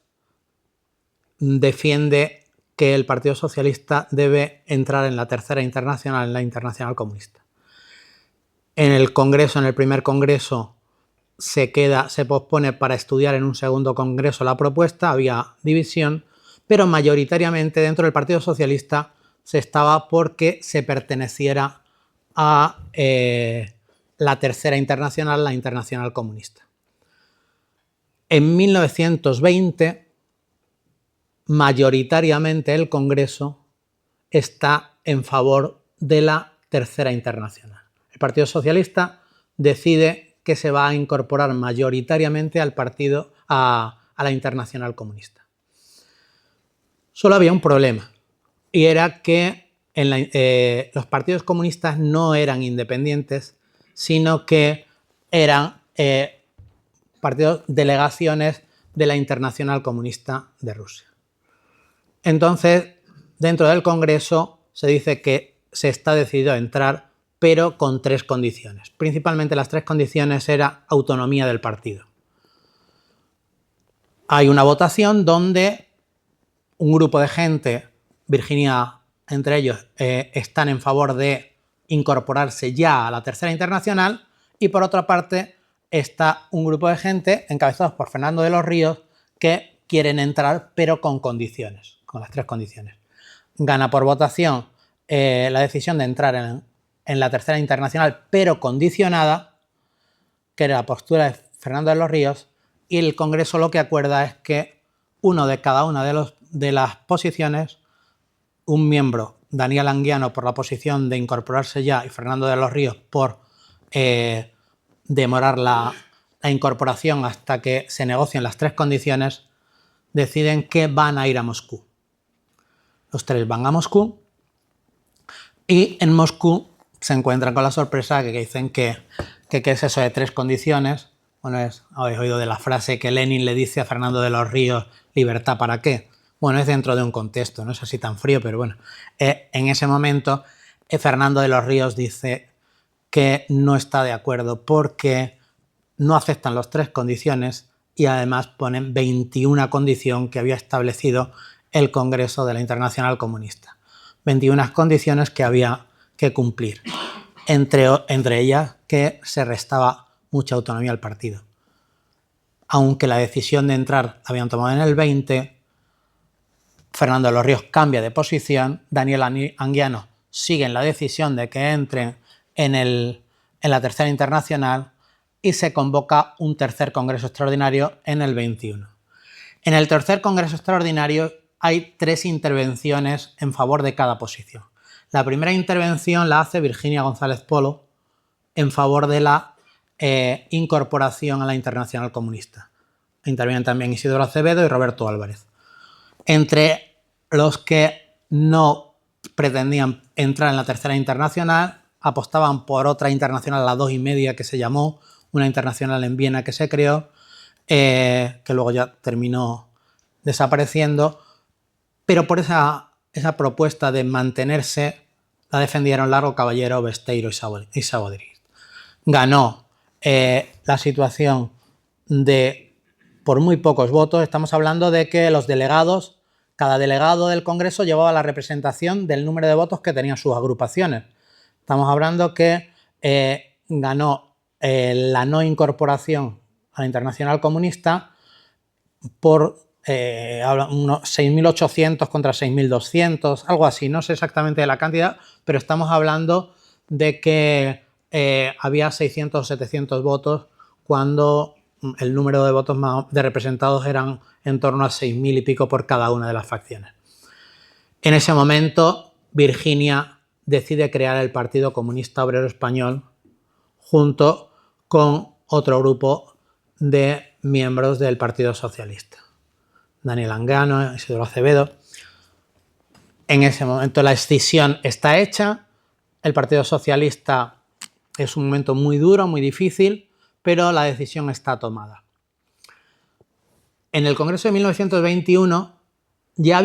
defiende que el Partido Socialista debe entrar en la Tercera Internacional, en la Internacional Comunista. En el Congreso, en el primer Congreso, se pospone para estudiar en un segundo Congreso la propuesta, había división, pero mayoritariamente dentro del Partido Socialista se estaba porque se perteneciera a la Tercera Internacional, la Internacional Comunista. En 1920, mayoritariamente el Congreso está en favor de la Tercera Internacional. El Partido Socialista decide que se va a incorporar mayoritariamente al partido, a la Internacional Comunista. Solo había un problema, y era que los partidos comunistas no eran independientes, sino que eran delegaciones de la Internacional Comunista de Rusia. Entonces, dentro del Congreso se dice que se está decidido a entrar, pero con 3 condiciones. Principalmente las 3 condiciones era autonomía del partido. Hay una votación donde un grupo de gente, Virginia entre ellos, están en favor de incorporarse ya a la Tercera Internacional, y por otra parte está un grupo de gente encabezados por Fernando de los Ríos que quieren entrar pero con condiciones, con las 3 condiciones. Gana por votación la decisión de entrar en la Tercera Internacional pero condicionada, que era la postura de Fernando de los Ríos, y el Congreso lo que acuerda es que uno de cada una de las posiciones, un miembro, Daniel Anguiano, por la posición de incorporarse ya y Fernando de los Ríos por demorar la incorporación hasta que se negocien las 3 condiciones, deciden que van a ir a Moscú. Los 3 van a Moscú y en Moscú se encuentran con la sorpresa que dicen que ¿qué es eso de 3 condiciones? Bueno, habéis oído de la frase que Lenin le dice a Fernando de los Ríos, ¿libertad para qué? Bueno, es dentro de un contexto, no es así tan frío, pero bueno. En ese momento, Fernando de los Ríos dice que no está de acuerdo porque no aceptan las 3 condiciones y además ponen 21 condiciones que había establecido el Congreso de la Internacional Comunista. 21 condiciones que había que cumplir. Entre ellas que se restaba mucha autonomía al partido. Aunque la decisión de entrar la habían tomado en el 20, Fernando de los Ríos cambia de posición, Daniel Anguiano sigue en la decisión de que entren en la Tercera Internacional y se convoca un tercer Congreso Extraordinario en el 21. En el tercer Congreso Extraordinario hay 3 intervenciones en favor de cada posición. La primera intervención la hace Virginia González Polo en favor de la incorporación a la Internacional Comunista. Intervienen también Isidoro Acevedo y Roberto Álvarez. Entre los que no pretendían entrar en la Tercera Internacional, apostaban por otra internacional, la 2,5, que se llamó, una internacional en Viena que se creó, que luego ya terminó desapareciendo, pero por esa propuesta de mantenerse la defendieron Largo Caballero, Besteiro y Sabotriz. Ganó la situación por muy pocos votos. Estamos hablando de que los delegados, cada delegado del Congreso llevaba la representación del número de votos que tenían sus agrupaciones. Estamos hablando que ganó la no incorporación a la Internacional Comunista por unos 6.800 contra 6.200, algo así, no sé exactamente de la cantidad, pero estamos hablando de que había 600 o 700 votos cuando el número de votos de representados eran en torno a 6.000 y pico por cada una de las facciones. En ese momento, Virginia decide crear el Partido Comunista Obrero Español junto con otro grupo de miembros del Partido Socialista. Daniel Anguiano, Isidoro Acevedo. En ese momento la escisión está hecha. El Partido Socialista es un momento muy duro, muy difícil, pero la decisión está tomada. En el Congreso de 1921 ya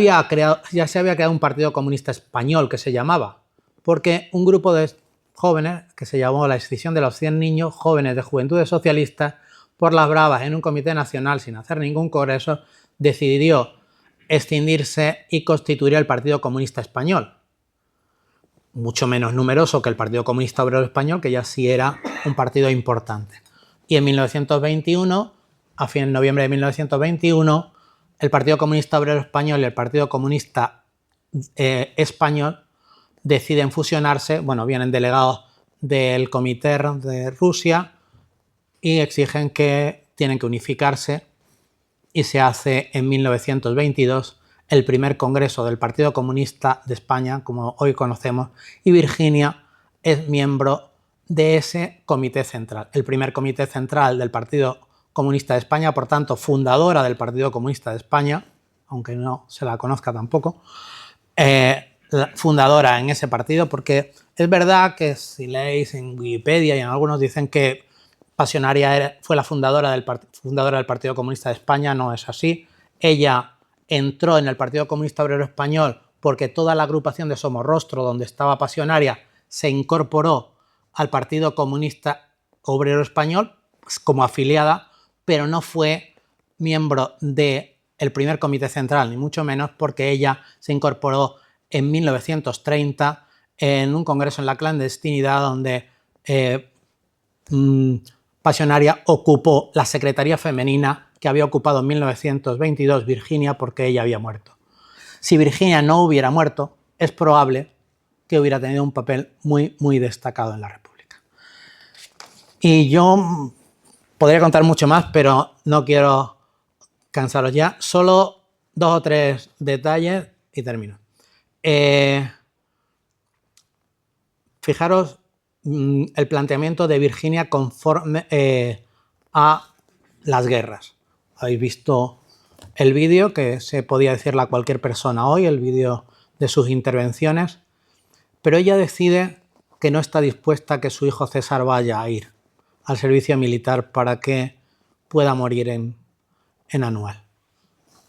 se había creado un Partido Comunista Español que se llamaba, porque un grupo de jóvenes que se llamó la Escisión de los 100 Niños, jóvenes de Juventudes Socialistas, por las bravas en un comité nacional sin hacer ningún congreso, decidió escindirse y constituir el Partido Comunista Español. Mucho menos numeroso que el Partido Comunista Obrero Español, que ya sí era un partido importante. Y en 1921, en noviembre de 1921, el Partido Comunista Obrero Español y el Partido Comunista Español deciden fusionarse. Bueno, vienen delegados del Comintern de Rusia y exigen que tienen que unificarse, y se hace en 1922 el primer congreso del Partido Comunista de España, como hoy conocemos, y Virginia es miembro de ese comité central, el primer comité central del Partido Comunista de España, por tanto, fundadora del Partido Comunista de España, aunque no se la conozca tampoco, fundadora en ese partido, porque es verdad que si leéis en Wikipedia y en algunos dicen que Pasionaria fue la fundadora del Partido Comunista de España, no es así. Ella entró en el Partido Comunista Obrero Español porque toda la agrupación de Somorrostro, donde estaba Pasionaria, se incorporó al Partido Comunista Obrero Español como afiliada, pero no fue miembro del primer comité central, ni mucho menos, porque ella se incorporó en 1930 en un congreso en la clandestinidad donde Pasionaria ocupó la secretaría femenina que había ocupado en 1922 Virginia, porque ella había muerto. Si Virginia no hubiera muerto, es probable que hubiera tenido un papel muy, muy destacado en la República. Y yo podría contar mucho más, pero no quiero cansaros ya. Solo 2 o 3 detalles y termino. Fijaros el planteamiento de Virginia conforme a las guerras. Habéis visto el vídeo, que se podía decirle a cualquier persona hoy, el vídeo de sus intervenciones, pero ella decide que no está dispuesta a que su hijo César vaya a ir al servicio militar para que pueda morir en Anual.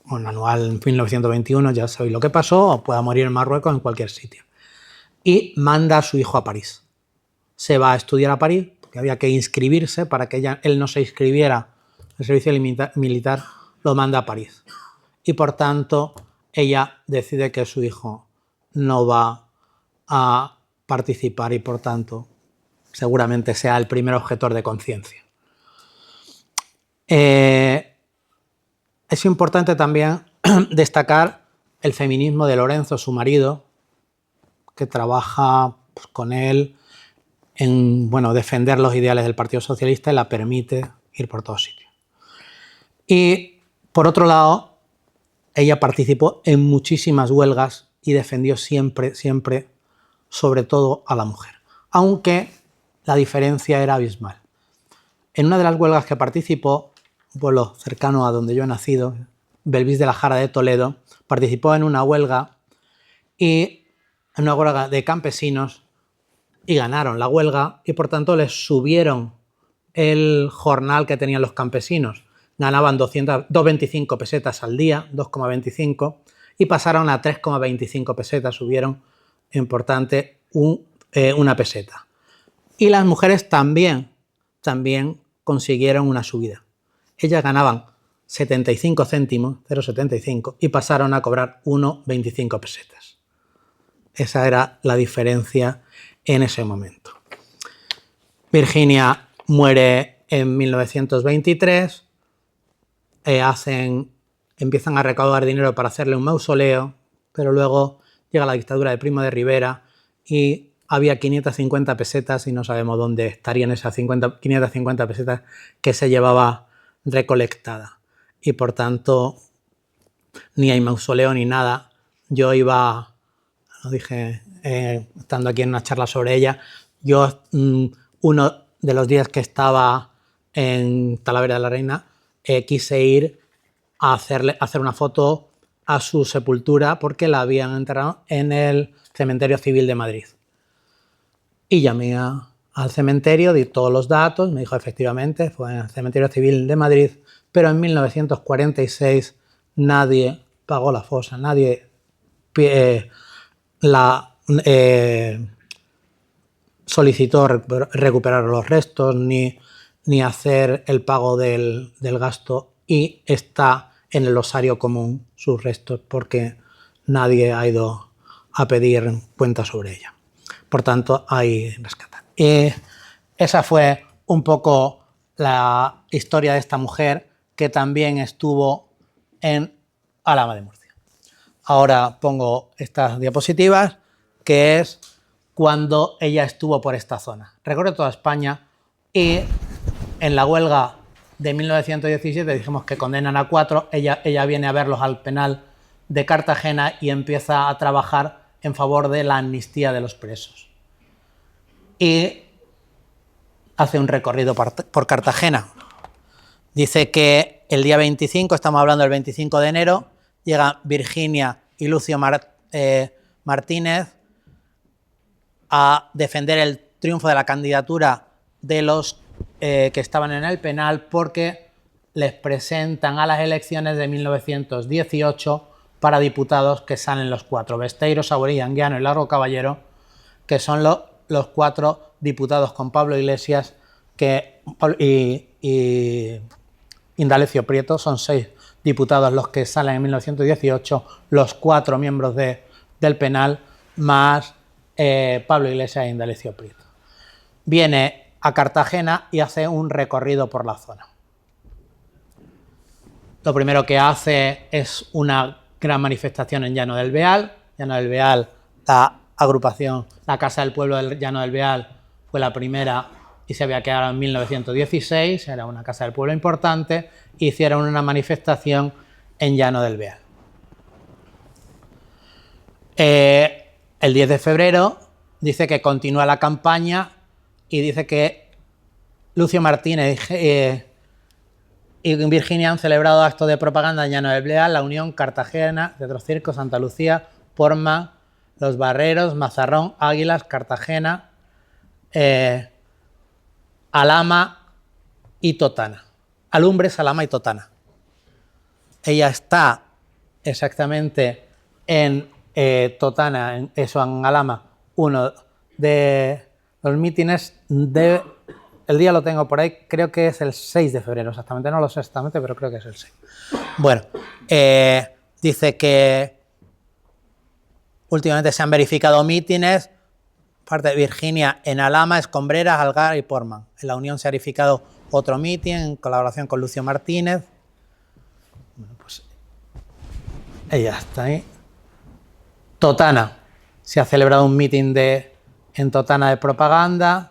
O en Anual en 1921, ya sabéis lo que pasó, o pueda morir en Marruecos, en cualquier sitio. Y manda a su hijo a París. Se va a estudiar a París, porque había que inscribirse para que él no se inscribiera al servicio militar, lo manda a París. Y por tanto, ella decide que su hijo no va a participar y por tanto seguramente sea el primer objetor de conciencia. Es importante también destacar el feminismo de Lorenzo, su marido, que trabaja con él en defender los ideales del Partido Socialista y la permite ir por todos sitios. Y por otro lado, ella participó en muchísimas huelgas y defendió siempre, siempre, sobre todo a la mujer, aunque la diferencia era abismal. En una de las huelgas que participó, un pueblo cercano a donde yo he nacido, Belvis de la Jara de Toledo, participó en una huelga de campesinos y ganaron la huelga y por tanto les subieron el jornal que tenían los campesinos. Ganaban 2,25 pesetas al día, 2,25, y pasaron a 3,25 pesetas, subieron, importante, una peseta. Y las mujeres también consiguieron una subida. Ellas ganaban 75 céntimos, 0,75, y pasaron a cobrar 1,25 pesetas. Esa era la diferencia en ese momento. Virginia muere en 1923, empiezan a recaudar dinero para hacerle un mausoleo, pero luego llega la dictadura de Primo de Rivera y había 550 pesetas y no sabemos dónde estarían esas 550 pesetas que se llevaba recolectada. Y por tanto, ni hay mausoleo ni nada. Yo iba, lo dije estando aquí en una charla sobre ella, yo uno de los días que estaba en Talavera de la Reina, quise ir a hacer una foto a su sepultura porque la habían enterrado en el Cementerio Civil de Madrid. Y llamé al cementerio, di todos los datos, me dijo efectivamente, fue en el Cementerio Civil de Madrid, pero en 1946 nadie pagó la fosa, nadie solicitó recuperar los restos ni hacer el pago del gasto, y está en el osario común sus restos porque nadie ha ido a pedir cuenta sobre ella. Por tanto, hay rescate. Esa fue un poco la historia de esta mujer que también estuvo en Alhama de Murcia. Ahora pongo estas diapositivas, que es cuando ella estuvo por esta zona. Recorre toda España y en la huelga de 1917 dijimos que condenan a 4, ella viene a verlos al penal de Cartagena y empieza a trabajar en favor de la amnistía de los presos. Y hace un recorrido por Cartagena. Dice que el día 25, estamos hablando del 25 de enero, llega Virginia y Lucio Martínez a defender el triunfo de la candidatura de los que estaban en el penal porque les presentan a las elecciones de 1918 para diputados que salen los 4, Besteiro, Saborío, Anguiano y Largo Caballero, que son los 4 diputados con Pablo Iglesias y Indalecio Prieto. Son 6 diputados los que salen en 1918, los 4 miembros del penal, más Pablo Iglesias e Indalecio Prieto. Viene a Cartagena y hace un recorrido por la zona. Lo primero que hace es una gran manifestación en Llano del Beal. Llano del Beal, la agrupación, la Casa del Pueblo del Llano del Beal fue la primera y se había quedado en 1916, era una Casa del Pueblo importante, hicieron una manifestación en Llano del Beal. El 10 de febrero dice que continúa la campaña y dice que Lucio Martínez y Virginia han celebrado actos de propaganda en Llano del Beal, La Unión, Cartagena, Teatrocirco, Santa Lucía, Portman, Los Barreros, Mazarrón, Águilas, Cartagena, Alhama y Totana. Alumbres, Alhama y Totana. Ella está exactamente en Totana, en Alhama, uno de los mítines de... El día lo tengo por ahí, creo que es el 6 de febrero exactamente, no lo sé exactamente, pero creo que es el 6. Bueno, dice que últimamente se han verificado mítines, parte de Virginia en Alhama, Escombreras, Algar y Portman. En La Unión se ha verificado otro mitin en colaboración con Lucio Martínez. Bueno, pues ella está ahí. Totana, se ha celebrado un mitin en Totana de propaganda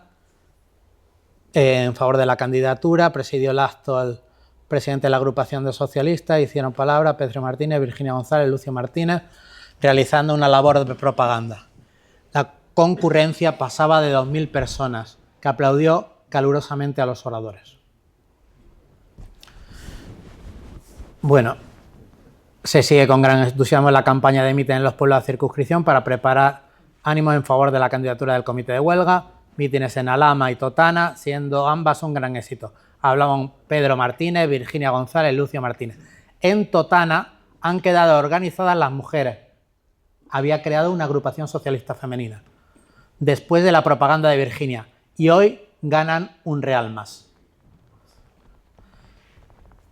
en favor de la candidatura, presidió el acto el presidente de la agrupación de socialistas, hicieron palabra Pedro Martínez, Virginia González, Lucio Martínez, realizando una labor de propaganda. La concurrencia pasaba de 2.000 personas, que aplaudió calurosamente a los oradores. Bueno, se sigue con gran entusiasmo la campaña de mitin en los pueblos de circunscripción para preparar ánimos en favor de la candidatura del comité de huelga, mítines en Alhama y Totana, siendo ambas un gran éxito. Hablaban Pedro Martínez, Virginia González, Lucio Martínez. En Totana han quedado organizadas las mujeres. Había creado una agrupación socialista femenina después de la propaganda de Virginia y hoy ganan un real más.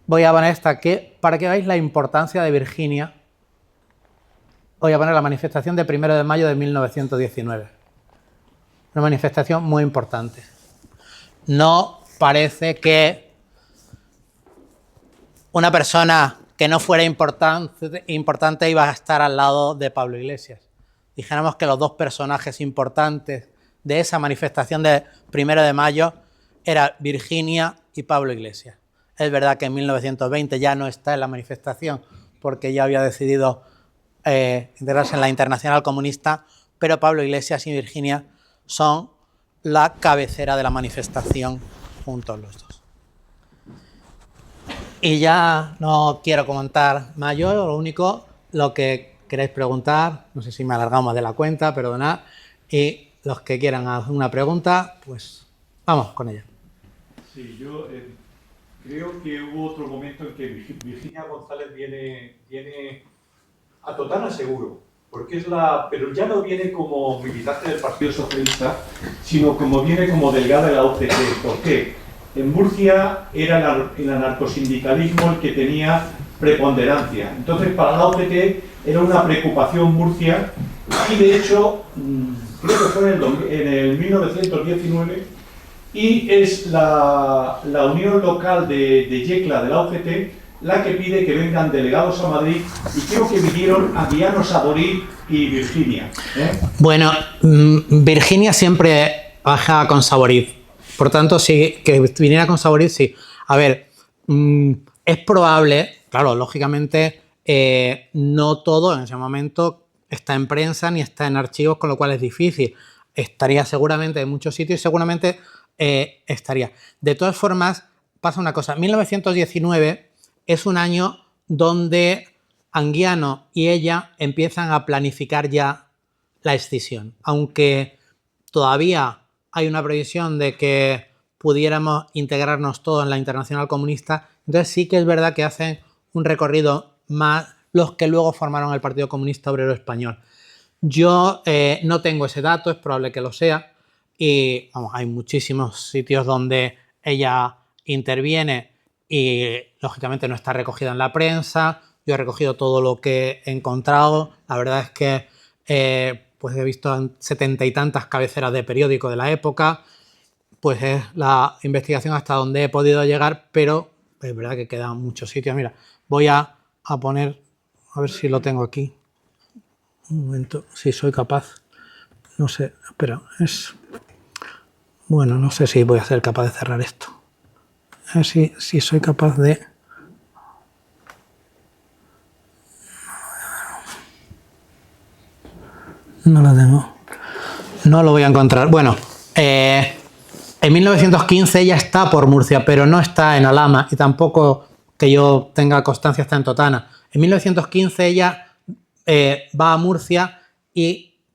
Voy a poner esta aquí para que veáis la importancia de Virginia. Voy a poner la manifestación de 1 de mayo de 1919. Una manifestación muy importante. No parece que una persona que no fuera importante iba a estar al lado de Pablo Iglesias. Dijéramos que los 2 personajes importantes de esa manifestación de 1 de mayo eran Virginia y Pablo Iglesias. Es verdad que en 1920 ya no está en la manifestación porque ya había decidido integrarse en la Internacional Comunista, pero Pablo Iglesias y Virginia son la cabecera de la manifestación juntos los 2. Y ya no quiero comentar más yo, lo único, lo que queréis preguntar, no sé si me alargamos más de la cuenta, perdonad, y los que quieran hacer una pregunta, pues vamos con ella. Sí, yo creo que hubo otro momento en que Virginia González viene a Totana seguro. Porque pero ya no viene como militante del Partido Socialista, sino como viene como delegada de la UCT. ¿Por qué? En Murcia era el anarcosindicalismo el que tenía preponderancia. Entonces, para la UCT era una preocupación Murcia y, de hecho, creo que fue en el 1919 y es la unión local de Yecla, de la UCT, la que pide que vengan delegados a Madrid y creo que vinieron Anguiano, Saborí y Virginia. Bueno, Virginia siempre baja con Saborí, por tanto, sí, que viniera con Saborí, sí. A ver, es probable, claro, lógicamente, no todo en ese momento está en prensa ni está en archivos, con lo cual es difícil. Estaría seguramente en muchos sitios y seguramente estaría. De todas formas, pasa una cosa, 1919 es un año donde Anguiano y ella empiezan a planificar ya la escisión, aunque todavía hay una previsión de que pudiéramos integrarnos todos en la Internacional Comunista. Entonces sí que es verdad que hacen un recorrido más los que luego formaron el Partido Comunista Obrero Español. Yo no tengo ese dato, es probable que lo sea, y vamos, hay muchísimos sitios donde ella interviene y lógicamente no está recogida en la prensa. Yo he recogido todo lo que he encontrado. La verdad es que pues he visto 70 y tantas cabeceras de periódico de la época. Pues es la investigación hasta donde he podido llegar, pero es verdad que quedan muchos sitios. Mira, voy a poner, a ver si lo tengo aquí. Un momento, si soy capaz. No sé, espera, bueno, no sé si voy a ser capaz de cerrar esto. A ver si soy capaz de... No lo tengo. No lo voy a encontrar. Bueno, en 1915 ella está por Murcia, pero no está en Alhama y tampoco que yo tenga constancia está en Totana. En 1915 ella va a Murcia,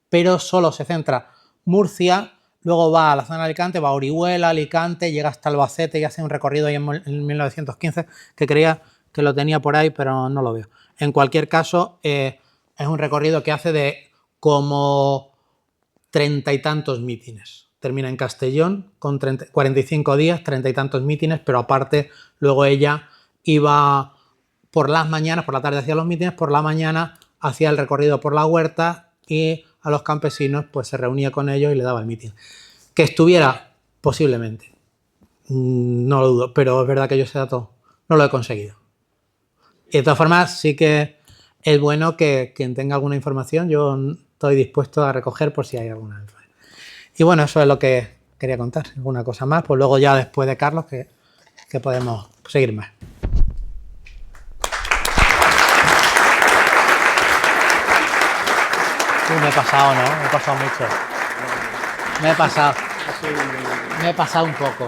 pero solo se centra Murcia, luego va a la zona de Alicante, va a Orihuela, Alicante, llega hasta Albacete y hace un recorrido ahí en 1915 que creía que lo tenía por ahí, pero no lo veo. En cualquier caso, es un recorrido que hace de como 30 y tantos mítines. Termina en Castellón con 45 días, 30 y tantos mítines, pero aparte luego ella iba por las mañanas, por la tarde hacía los mítines, por la mañana hacía el recorrido por la huerta y a los campesinos pues se reunía con ellos y le daba el mitin. Que estuviera, posiblemente, no lo dudo, pero es verdad que yo ese dato no lo he conseguido. Y de todas formas sí que es bueno que quien tenga alguna información, yo estoy dispuesto a recoger por si hay alguna información. Y bueno, eso es lo que quería contar. ¿Alguna cosa más? Pues luego ya después de Carlos que podemos seguir más. Me he pasado, ¿no? Me he pasado mucho. Me he pasado un poco.